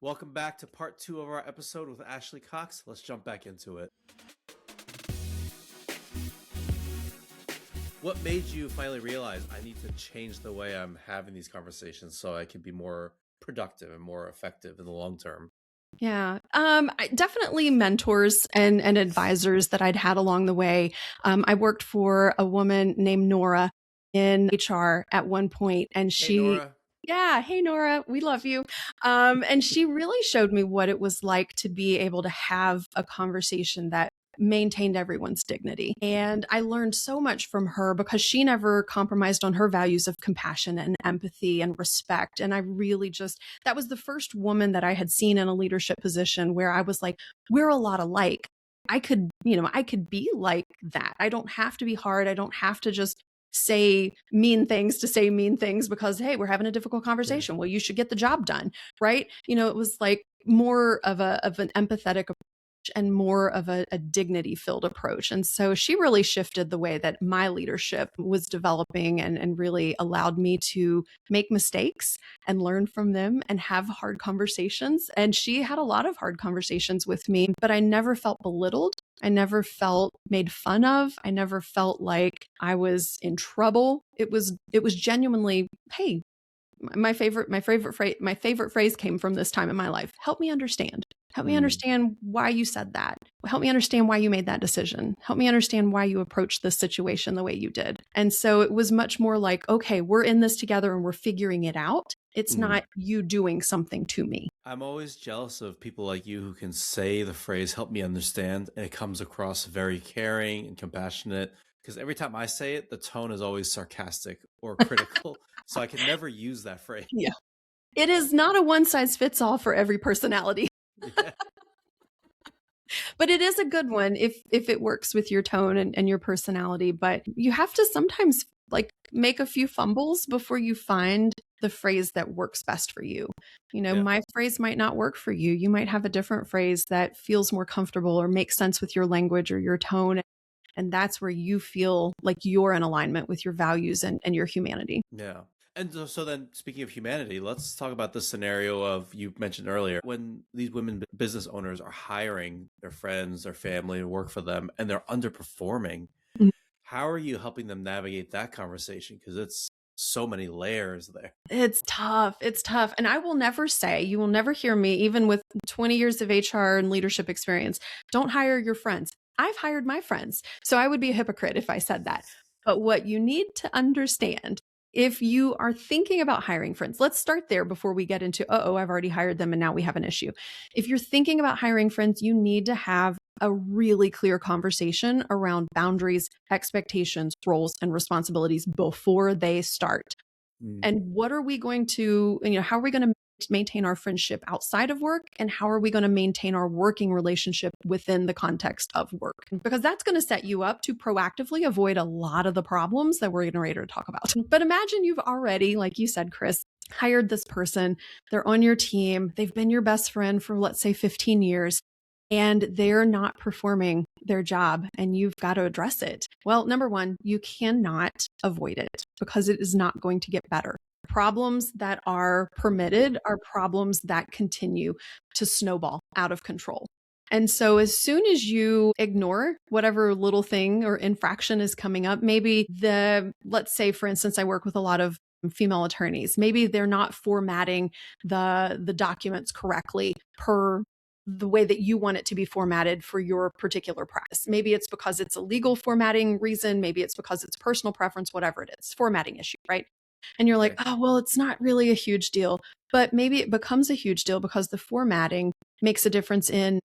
Welcome back to part 2 of our episode with Ashley Cox. Let's jump back into it. What made you finally realize I need to change the way I'm having these conversations so I can be more productive and more effective in the long term? Yeah, definitely mentors and advisors that I'd had along the way. I worked for a woman named Nora in HR at one point, and Hey, Nora. yeah, hey Nora, we love you. And she really showed me what it was like to be able to have a conversation that maintained everyone's dignity. And I learned so much from her because she never compromised on her values of compassion and empathy and respect. And I really that was the first woman that I had seen in a leadership position where I was like, we're a lot alike. I could be like that. I don't have to be hard. I don't have to just say mean things to say mean things because, hey, we're having a difficult conversation. Well, you should get the job done. Right. It was like more of an empathetic approach and more of a dignity filled approach. And so she really shifted the way that my leadership was developing and really allowed me to make mistakes and learn from them and have hard conversations. And she had a lot of hard conversations with me, but I never felt belittled. I never felt made fun of. I never felt like I was in trouble. It was genuinely, hey, my favorite phrase came from this time in my life. Help me understand. Help me understand why you said that. Help me understand why you made that decision. Help me understand why you approached this situation the way you did. And so it was much more like, okay, we're in this together and we're figuring it out. It's not you doing something to me. I'm always jealous of people like you who can say the phrase, help me understand, and it comes across very caring and compassionate. Because every time I say it, the tone is always sarcastic or critical. So I can never use that phrase. Yeah. It is not a one size fits all for every personality. Yeah. But it is a good one if it works with your tone and your personality. But you have to sometimes make a few fumbles before you find the phrase that works best for you. My phrase might not work for you. You might have a different phrase that feels more comfortable or makes sense with your language or your tone. And that's where you feel like you're in alignment with your values and your humanity. Yeah. And so then, speaking of humanity, let's talk about the scenario of, you mentioned earlier, when these women business owners are hiring their friends, their family to work for them, and they're underperforming. Mm-hmm. How are you helping them navigate that conversation? Because it's so many layers there. It's tough. It's tough. And I will never say, you will never hear me, even with 20 years of HR and leadership experience, don't hire your friends. I've hired my friends. So I would be a hypocrite if I said that. But what you need to understand, if you are thinking about hiring friends, let's start there before we get into, I've already hired them and now we have an issue. If you're thinking about hiring friends, you need to have a really clear conversation around boundaries, expectations, roles, and responsibilities before they start. And what are we going to, how are we going to maintain our friendship outside of work? And how are we going to maintain our working relationship within the context of work? Because that's going to set you up to proactively avoid a lot of the problems that we're getting ready to talk about. But imagine you've already, like you said, Chris, hired this person. They're on your team. They've been your best friend for, let's say, 15 years. And they're not performing their job and you've got to address it. Well, number one, you cannot avoid it because it is not going to get better. Problems that are permitted are problems that continue to snowball out of control. And so as soon as you ignore whatever little thing or infraction is coming up, maybe let's say, for instance, I work with a lot of female attorneys. Maybe they're not formatting the documents correctly per the way that you want it to be formatted for your particular practice. Maybe it's because it's a legal formatting reason. Maybe it's because it's personal preference, whatever it is, formatting issue, right? And you're like, oh, well, it's not really a huge deal. But maybe it becomes a huge deal because the formatting makes a difference in,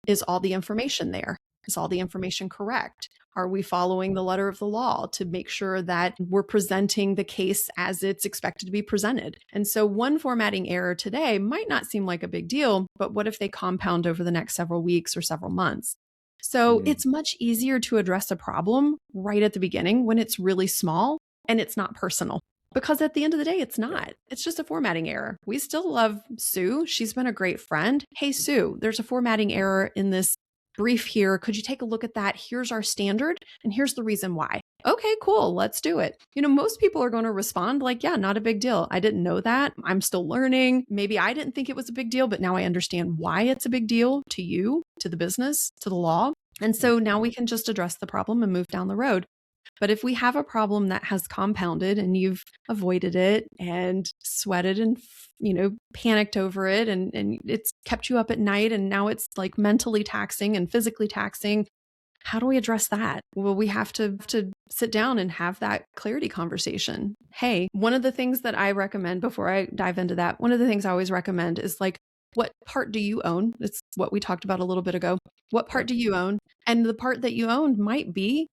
is all the information there? Is all the information correct? Are we following the letter of the law to make sure that we're presenting the case as it's expected to be presented? And so one formatting error today might not seem like a big deal, but what if they compound over the next several weeks or several months? So it's much easier to address a problem right at the beginning when it's really small and it's not personal. Because at the end of the day, it's not. It's just a formatting error. We still love Sue. She's been a great friend. Hey, Sue, there's a formatting error in this brief here. Could you take a look at that? Here's our standard, and here's the reason why. Okay, cool. Let's do it. Most people are going to respond like, yeah, not a big deal. I didn't know that. I'm still learning. Maybe I didn't think it was a big deal, but now I understand why it's a big deal to you, to the business, to the law. And so now we can just address the problem and move down the road. But if we have a problem that has compounded and you've avoided it and sweated and, panicked over it and it's kept you up at night and now it's like mentally taxing and physically taxing, how do we address that? Well, we have to sit down and have that clarity conversation. Hey, one of the things that I recommend before I dive into that, one of the things I always recommend is like, what part do you own? It's what we talked about a little bit ago. What part do you own? And the part that you own might be,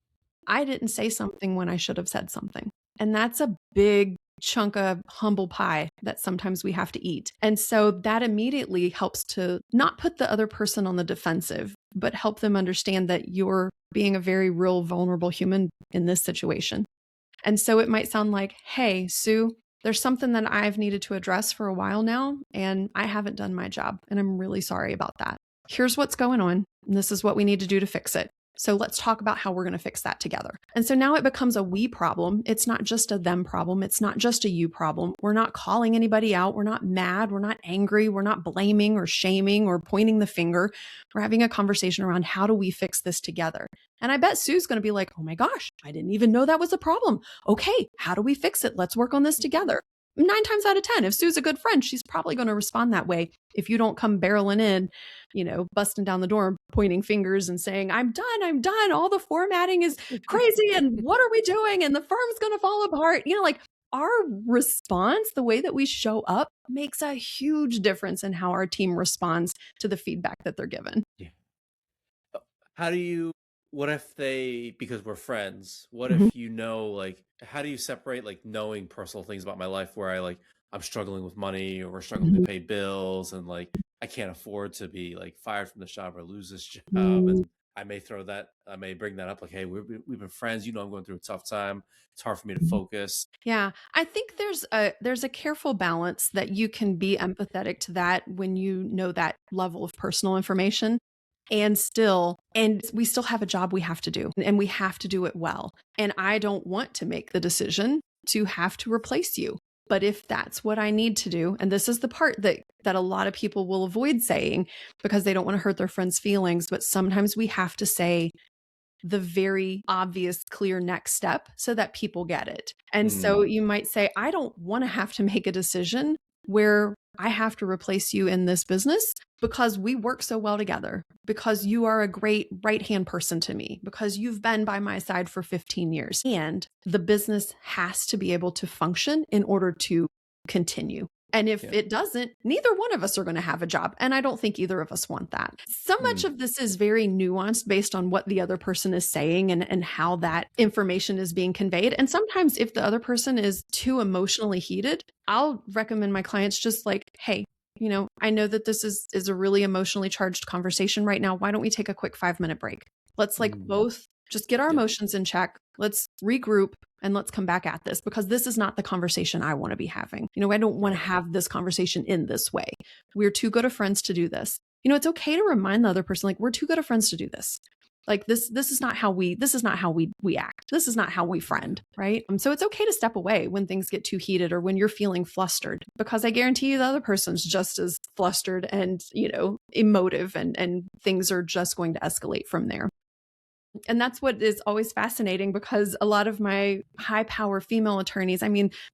I didn't say something when I should have said something. And that's a big chunk of humble pie that sometimes we have to eat. And so that immediately helps to not put the other person on the defensive, but help them understand that you're being a very real, vulnerable human in this situation. And so it might sound like, hey, Sue, there's something that I've needed to address for a while now, and I haven't done my job, and I'm really sorry about that. Here's what's going on, and this is what we need to do to fix it. So let's talk about how we're going to fix that together. And so now it becomes a we problem. It's not just a them problem. It's not just a you problem. We're not calling anybody out. We're not mad. We're not angry. We're not blaming or shaming or pointing the finger. We're having a conversation around how do we fix this together? And I bet Sue's going to be like, oh my gosh, I didn't even know that was a problem. Okay, how do we fix it? Let's work on this together. 9 times out of 10, if Sue's a good friend, she's probably going to respond that way. If you don't come barreling in, busting down the door, pointing fingers and saying, I'm done. All the formatting is crazy. And what are we doing? And the firm's going to fall apart. Our response, the way that we show up makes a huge difference in how our team responds to the feedback that they're given. Yeah. What if because we're friends, what Mhm. if how do you separate knowing personal things about my life where I'm struggling with money or we're struggling to pay bills and I can't afford to be fired from the job or lose this job. And I may bring that up hey, we've been friends, I'm going through a tough time. It's hard for me to focus. Yeah, I think there's a careful balance that you can be empathetic to that when you know that level of personal information and we still have a job we have to do and we have to do it well. And I don't want to make the decision to have to replace you. But if that's what I need to do, and this is the part that a lot of people will avoid saying because they don't want to hurt their friends' feelings, but sometimes we have to say the very obvious, clear next step so that people get it. And so you might say, I don't want to have to make a decision where I have to replace you in this business because we work so well together, because you are a great right-hand person to me, because you've been by my side for 15 years. And the business has to be able to function in order to continue. And if it doesn't, neither one of us are going to have a job. And I don't think either of us want that. So much of this is very nuanced based on what the other person is saying and how that information is being conveyed. And sometimes if the other person is too emotionally heated, I'll recommend my clients just hey, I know that this is a really emotionally charged conversation right now. Why don't we take a quick 5-minute break? Let's both just get our emotions in check. Let's regroup and let's come back at this because this is not the conversation I want to be having. I don't want to have this conversation in this way. We're too good of friends to do this. It's okay to remind the other person, we're too good of friends to do this. This is not how we act. This is not how we friend, right? So it's okay to step away when things get too heated or when you're feeling flustered, because I guarantee you the other person's just as flustered and, emotive and things are just going to escalate from there. And that's what is always fascinating because a lot of my high power female attorneys,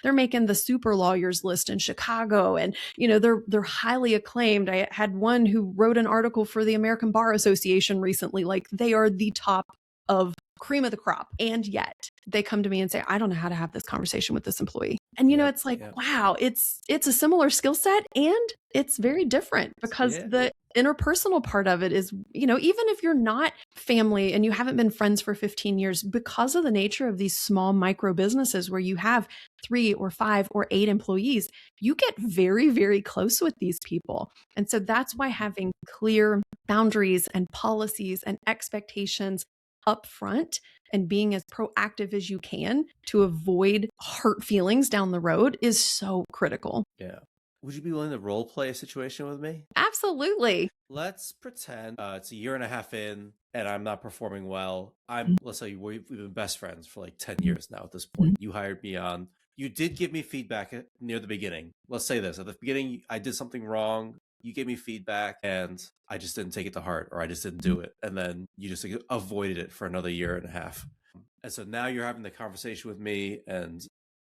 they're making the super lawyers list in Chicago and, they're highly acclaimed. I had one who wrote an article for the American Bar Association recently, they are the top of cream of the crop. And yet they come to me and say, I don't know how to have this conversation with this employee. And, it's wow, it's a similar skill set and it's very different because the interpersonal part of it is, even if you're not family and you haven't been friends for 15 years, because of the nature of these small micro businesses where you have 3 or 5 or 8 employees, you get very, very close with these people. And so that's why having clear boundaries and policies and expectations upfront and being as proactive as you can to avoid hurt feelings down the road is so critical. Yeah. Would you be willing to role play a situation with me? Absolutely. Let's pretend it's a year and a half in and I'm not performing well. Let's say we've been best friends for like 10 years now at this point. You hired me on. You did give me feedback near the beginning. Let's say this at the beginning, I did something wrong. You gave me feedback and I just didn't take it to heart, or I just didn't do it. And then you just avoided it for another year and a half. And so now you're having the conversation with me, and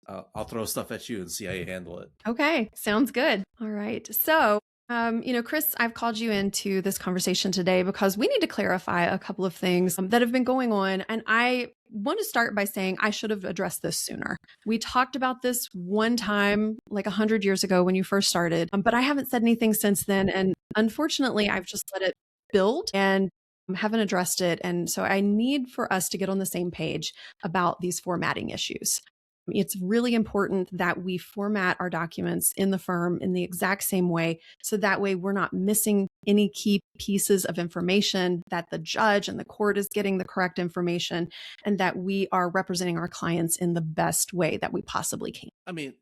I'll throw stuff at you and see how you handle it. Okay, sounds good. All right. So, Chris, I've called you into this conversation today because we need to clarify a couple of things that have been going on. And I want to start by saying I should have addressed this sooner. We talked about this one time, like 100 years ago when you first started, but I haven't said anything since then. And unfortunately, I've just let it build and haven't addressed it. And so I need for us to get on the same page about these formatting issues. It's really important that we format our documents in the firm in the exact same way. So that way we're not missing any key pieces of information, that the judge and the court is getting the correct information, and that we are representing our clients in the best way that we possibly can. I mean,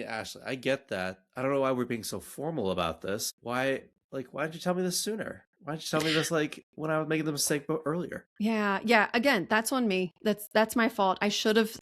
Ashley, I get that. I don't know why we're being so formal about this. Why didn't you tell me this sooner? Why didn't you tell me this like when I was making the mistake earlier? Yeah. Again, that's on me. That's my fault. I should have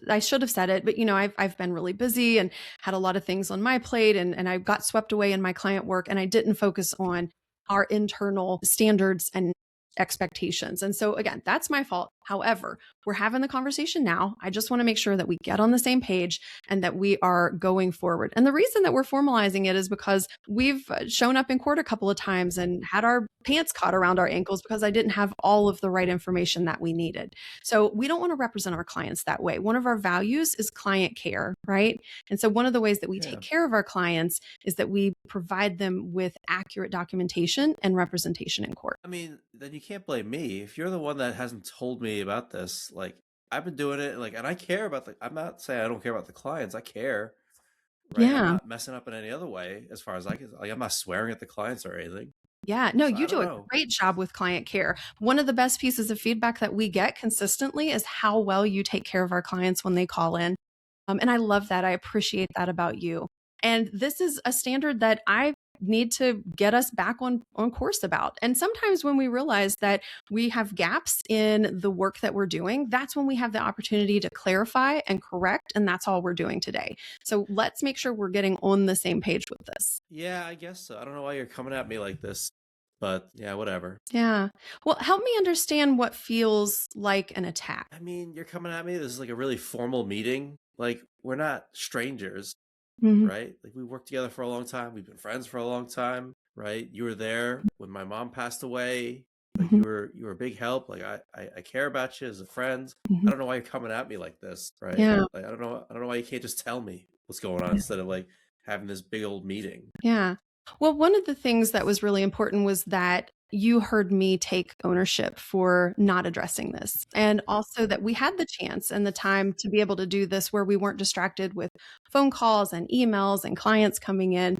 said it, but I've been really busy and had a lot of things on my plate, and I got swept away in my client work, and I didn't focus on our internal standards and expectations. And so again, that's my fault. However, we're having the conversation now. I just want to make sure that we get on the same page and that we are going forward. And the reason that we're formalizing it is because we've shown up in court a couple of times and had our pants caught around our ankles because I didn't have all of the right information that we needed. So we don't want to represent our clients that way. One of our values is client care, right? And so one of the ways that we take care of our clients is that we provide them with accurate documentation and representation in court. I mean, then you can't blame me if you're the one that hasn't told me about this. Like, I've been doing it, like, and I care about I'm not saying I don't care about the clients. I care, right? Yeah. I'm not messing up in any other way as far as I can. Like, I'm not swearing at the clients or anything. Yeah, no, So you do a great job with client care. One of the best pieces of feedback that we get consistently is how well you take care of our clients when they call in. And I love that. I appreciate that about you. And this is a standard that I need to get us back on course about. And sometimes when we realize that we have gaps in the work that we're doing, that's when we have the opportunity to clarify and correct. And that's all we're doing today. So let's make sure we're getting on the same page with this. Yeah, I guess so. I don't know why you're coming at me like this, but yeah, whatever. Yeah. Well, help me understand what feels like an attack. I mean, you're coming at me. This is like a really formal meeting. Like, we're not strangers. Right? Like, we worked together for a long time. We've been friends for a long time, right? You were there when my mom passed away. Like, you were a big help. Like, I care about you as a friend. I don't know why you're coming at me like this, right? Yeah. Like, I don't know why you can't just tell me what's going on instead of like having this big old meeting. Yeah. Well, one of the things that was really important was that you heard me take ownership for not addressing this. And also that we had the chance and the time to be able to do this where we weren't distracted with phone calls and emails and clients coming in,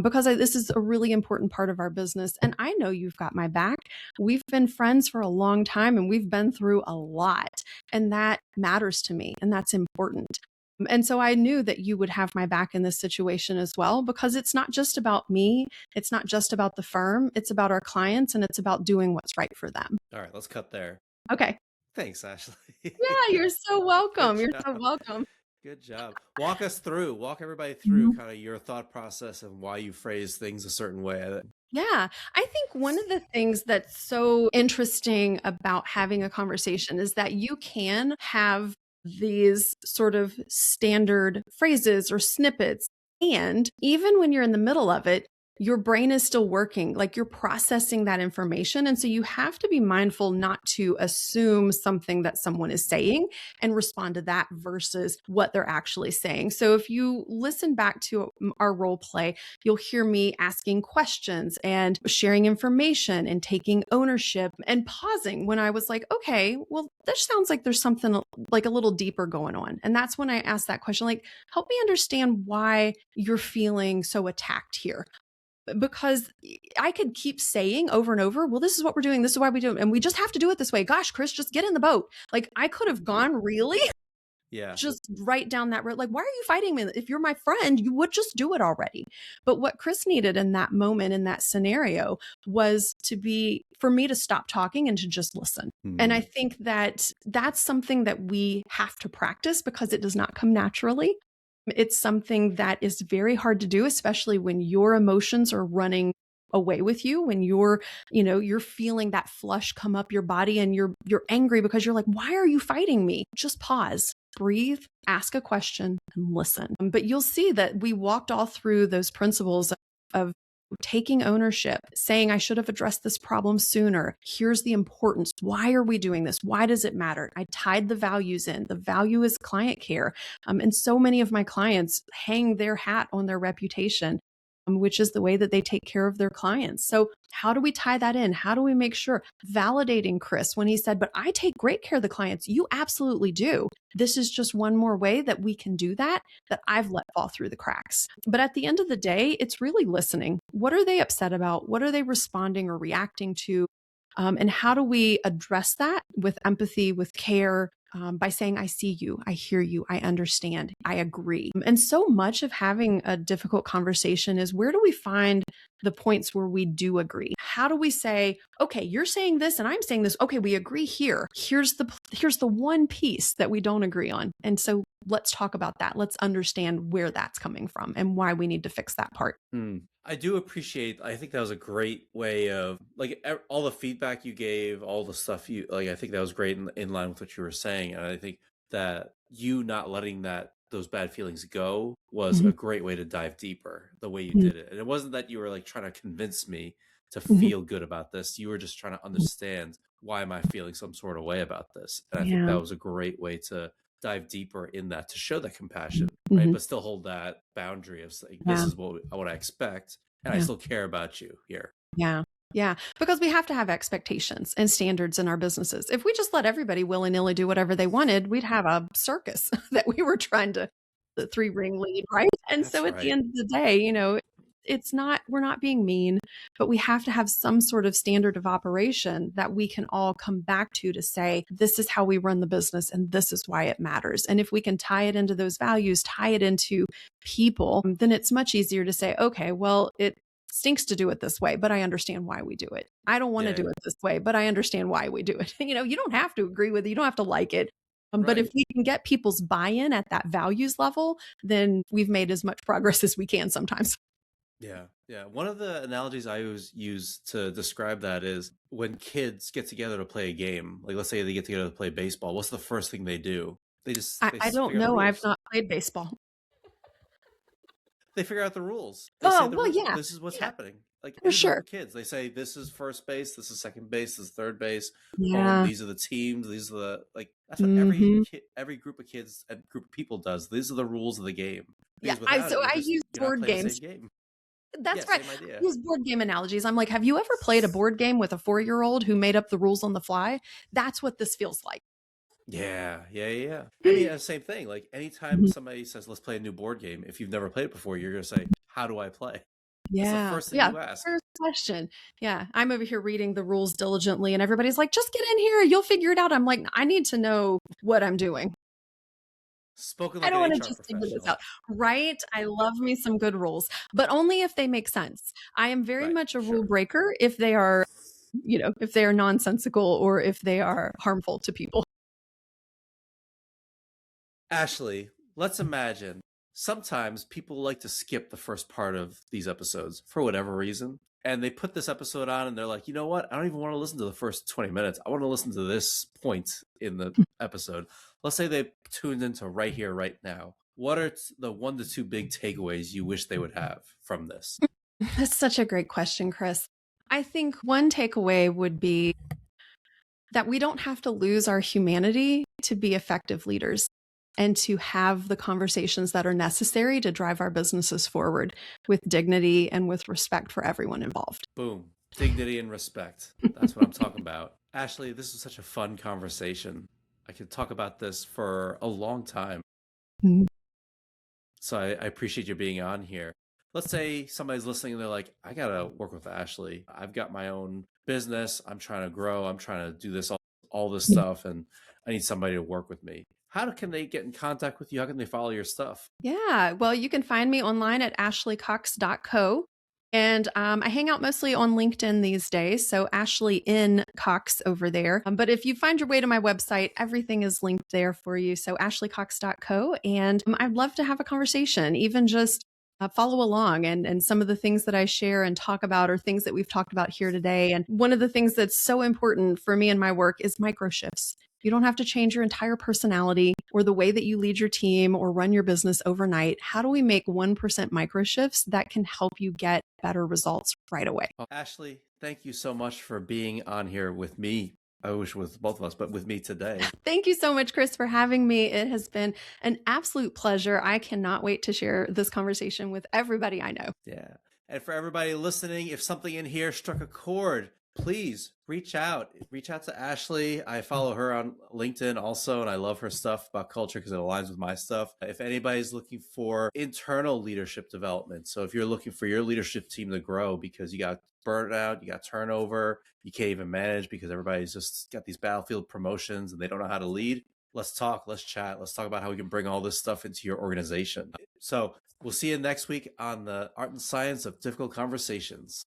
because this is a really important part of our business. And I know you've got my back. We've been friends for a long time and we've been through a lot. And that matters to me. And that's important. And so I knew that you would have my back in this situation as well, because it's not just about me. It's not just about the firm. It's about our clients and it's about doing what's right for them. All right, let's cut there. Okay. Thanks, Ashley. Yeah, you're so welcome. You're so welcome. Good job. Walk everybody through kind of your thought process and why you phrase things a certain way. Yeah, I think one of the things that's so interesting about having a conversation is that you can have these sort of standard phrases or snippets. And even when you're in the middle of it, your brain is still working, like you're processing that information. And so you have to be mindful not to assume something that someone is saying and respond to that versus what they're actually saying. So if you listen back to our role play, you'll hear me asking questions and sharing information and taking ownership and pausing when I was like, okay, well, this sounds like there's something like a little deeper going on. And that's when I asked that question, like, help me understand why you're feeling so attacked here. Because I could keep saying over and over, well, this is what we're doing. This is why we do it. And we just have to do it this way. Gosh, Chris, just get in the boat. Like, I could have gone really Yeah. Just right down that road. Like, why are you fighting me? If you're my friend, you would just do it already. But what Chris needed in that moment, in that scenario, was for me to stop talking and to just listen. And I think that that's something that we have to practice because it does not come naturally. It's something that is very hard to do, especially when your emotions are running away with you, when you're feeling that flush come up your body and you're angry because you're like, why are you fighting me? Just pause, breathe, ask a question, and listen. But you'll see that we walked all through those principles of taking ownership, saying, I should have addressed this problem sooner. Here's the importance. Why are we doing this? Why does it matter? I tied the values in. The value is client care. And so many of my clients hang their hat on their reputation, which is the way that they take care of their clients. So how do we tie that in? How do we make sure? Validating Chris when he said, but I take great care of the clients. You absolutely do. This is just one more way that we can do that I've let fall through the cracks. But at the end of the day, it's really listening. What are they upset about? What are they responding or reacting to? And how do we address that with empathy, with care, by saying, I see you, I hear you, I understand, I agree. And so much of having a difficult conversation is, where do we find the points where we do agree? How do we say, okay, you're saying this and I'm saying this. Okay, we agree here. Here's the one piece that we don't agree on. And so let's talk about that. Let's understand where that's coming from and why we need to fix that part. I do appreciate, I think that was a great way of, like, all the feedback you gave, all the stuff you, like, I think that was great in line with what you were saying. And I think that you not letting those bad feelings go was a great way to dive deeper, the way you did it. And it wasn't that you were like trying to convince me to feel good about this. You were just trying to understand, why am I feeling some sort of way about this? And I think that was a great way to dive deeper in that, to show that compassion, right? But still hold that boundary of saying, this is what I expect, and I still care about you here. Yeah. Yeah. Because we have to have expectations and standards in our businesses. If we just let everybody willy-nilly do whatever they wanted, we'd have a circus that we were trying to, the three ring lead, right? And That's so at the right. end of the day, we're not being mean, but we have to have some sort of standard of operation that we can all come back to say, this is how we run the business and this is why it matters. And if we can tie it into those values, tie it into people, then it's much easier to say, okay, well, it stinks to do it this way, but I understand why we do it. I don't want to do it this way, but I understand why we do it. You don't have to agree with it. You don't have to like it. But if we can get people's buy-in at that values level, then we've made as much progress as we can sometimes. Yeah. Yeah. One of the analogies I always use to describe that is, when kids get together to play a game, like let's say they get together to play baseball, what's the first thing they do? They I don't figure out the know. I've rules. not played baseball. They figure out the rules. They say Oh, the well, rule. yeah. This is what's Yeah, happening. Like for any group sure. of kids, they say this is first base, this is second base, this is third base, home. Yeah. These are the teams. These are the, like, that's what Mm-hmm. every group of kids and group of people does. These are the rules of the game. Yeah. Because without it, I use you're not board playing the games. same game. Yeah, That's right. same idea. I use board game analogies. I'm like, have you ever played a board game with a 4-year-old who made up the rules on the fly? That's what this feels like. Yeah. I mean, same thing. Like anytime somebody says, let's play a new board game, if you've never played it before, you're going to say, how do I play? That's the first thing you ask. First question. Yeah. I'm over here reading the rules diligently, and everybody's like, just get in here. You'll figure it out. I'm like, I need to know what I'm doing. Spoken I like don't an want to HR just figure this professional. out. Right. I love me some good rules, but only if they make sense. I am very much a rule breaker if they are, if they are nonsensical or if they are harmful to people. Ashley, let's imagine sometimes people like to skip the first part of these episodes for whatever reason. And they put this episode on and they're like, you know what? I don't even want to listen to the first 20 minutes. I want to listen to this point in the episode. Let's say they tuned into right here, right now. What are the 1 to 2 big takeaways you wish they would have from this? That's such a great question, Chris. I think one takeaway would be that we don't have to lose our humanity to be effective leaders and to have the conversations that are necessary to drive our businesses forward with dignity and with respect for everyone involved. Boom. Dignity and respect. That's what I'm talking about. Ashley, this was such a fun conversation. I could talk about this for a long time. Mm-hmm. So I appreciate you being on here. Let's say somebody's listening and they're like, I got to work with Ashley. I've got my own business. I'm trying to grow. I'm trying to do all this stuff, and I need somebody to work with me. how can they get in contact with you? How can they follow your stuff? Yeah. Well, you can find me online at ashleycox.co. And I hang out mostly on LinkedIn these days. So Ashley N. Cox over there. But if you find your way to my website, everything is linked there for you. So ashleycox.co. And I'd love to have a conversation, even just follow along. And some of the things that I share and talk about are things that we've talked about here today. And one of the things that's so important for me in my work is micro shifts. You don't have to change your entire personality or the way that you lead your team or run your business overnight. How do we make 1% micro shifts that can help you get better results right away? Well, Ashley, thank you so much for being on here with me. I wish with both of us, but with me today. Thank you so much, Chris, for having me. It has been an absolute pleasure. I cannot wait to share this conversation with everybody I know. Yeah. And for everybody listening, if something in here struck a chord, please reach out. Reach out to Ashley. I follow her on LinkedIn also, and I love her stuff about culture because it aligns with my stuff. If anybody's looking for internal leadership development, so if you're looking for your leadership team to grow because you got burnout, you got turnover, you can't even manage because everybody's just got these battlefield promotions and they don't know how to lead, let's talk, let's chat, let's talk about how we can bring all this stuff into your organization. So we'll see you next week on the Art and Science of Difficult Conversations.